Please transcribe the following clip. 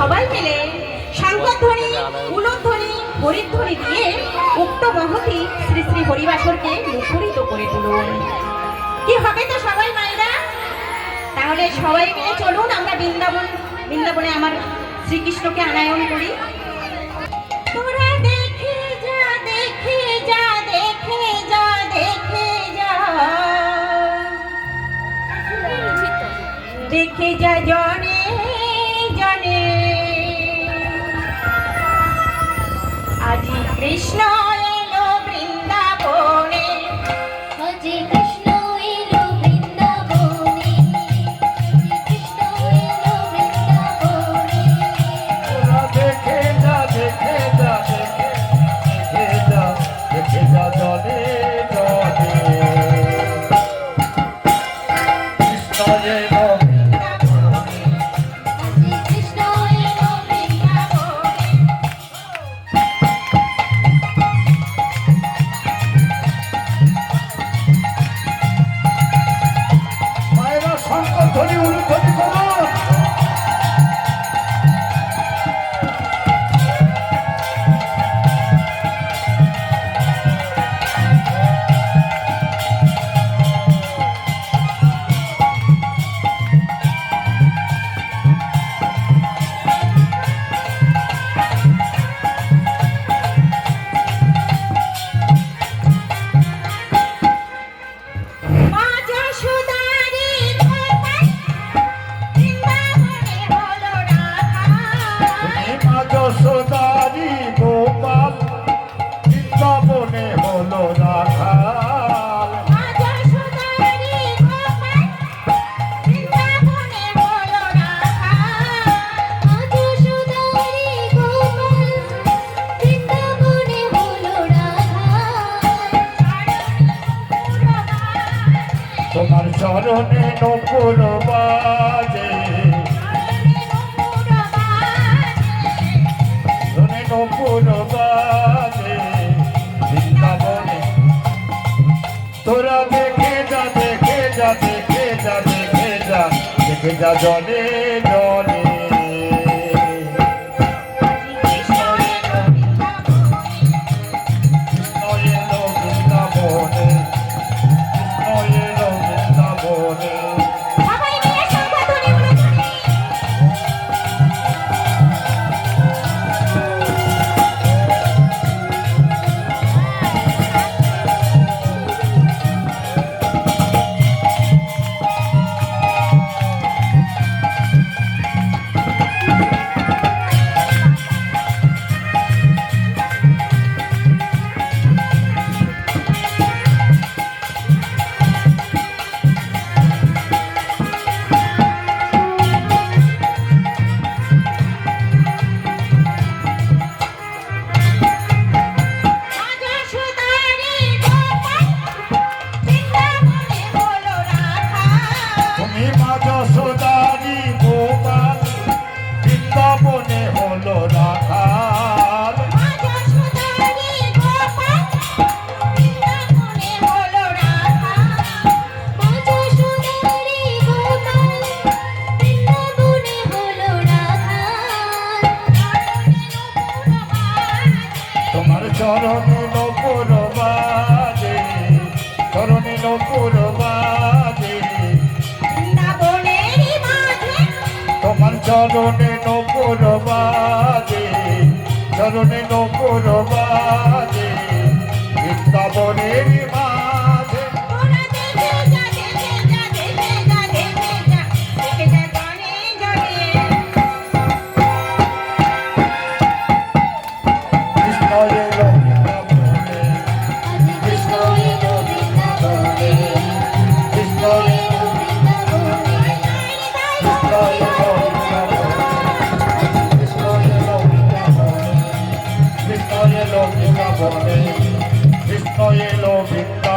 সবাই মিলে শঙ্করধ্বনি, উলুধ্বনি, হরিধ্বনি দিয়ে উক্ত মহতি শ্রী শ্রী হরিবাসরকে মুখরিত করে তুলুন। কি হবে তো সবাই মায়েরা? তাহলে সবাই মিলে চলুন আমরা বৃন্দাবনে আমার শ্রীকৃষ্ণকে আনায়ন করি। তোরা দেখে যা, দেখে যা, দেখে যা, দেখে যা, দেখে যা জনে জনে, আজি কৃষ্ণ এলো বৃন্দাবনে, আজি কৃষ্ণ এলো বৃন্দাবনে, কৃষ্ণ এলো বৃন্দাবনে। তোরা দেখে যা, দেখে যা, দেখে যা, দেখে যা জনে জনে, কৃষ্ণ এলো আজি কৃষ্ণ এলো বৃন্দাবনে। মায়েরা শঙ্করধ্বনি উলুধ্বনি করুন। মা যশোদারি গোপাল বৃন্দাবনে হলো রাধা, মা যশোদারি গোপাল বৃন্দাবনে হলো রাখাল। মা যশোদারি গোপাল বৃন্দাবনে হলো রাধা, আজি যশোদারি গোপাল বৃন্দাবনে হলো রাধা। তোমার চরণে নকুর বাজে, চরণে নকুর বাজে বৃন্দাবনে। তোরা দেখে যা, দেখে যা, দেখে যা, দেখে যা, দেখে যা জনে জনে, কৃষ্ণ এলো বৃন্দাবনে, কৃষ্ণ এলো বৃন্দাবনে। সবাই মিলে শঙ্করধ্বনি, উলুধ্বনি। মা যশোদারি গোপাল বৃন্দাবনে হলো রাধা, তুমি মা যশোদারি গোপাল বৃন্দাবনে হলো রাখাল। মা যশোদারি গোপাল বৃন্দাবনে হলো রাধা, মা যশোদারি গোপাল বৃন্দাবনে হলো রাধা। তোমার চরণে নকুর বাজে, চরণে নকুর বাজে, বৃন্দাবনেরই মাঝে, তোমার চরণে নকুর বাজে, চরণে নকুর বাজে বৃন্দাবনের মাঝে। তোরা দেখে যা, দেখে যা, দেখে যা, দেখে যা, দেখে যা জনে জনে, কৃষ্ণ এলো বৃন্দাবনে, আজি কৃষ্ণ এলো বৃন্দাবনে, কৃষ্ণ এলো বৃন্দাবনে। কৃষ্ণ এলো বৃন্দাবনে, কৃষ্ণ এলো বৃন্দাবনে, কৃষ্ণ এলো বৃন্দাবনে, কৃষ্ণ এলো বৃন্দাবনে।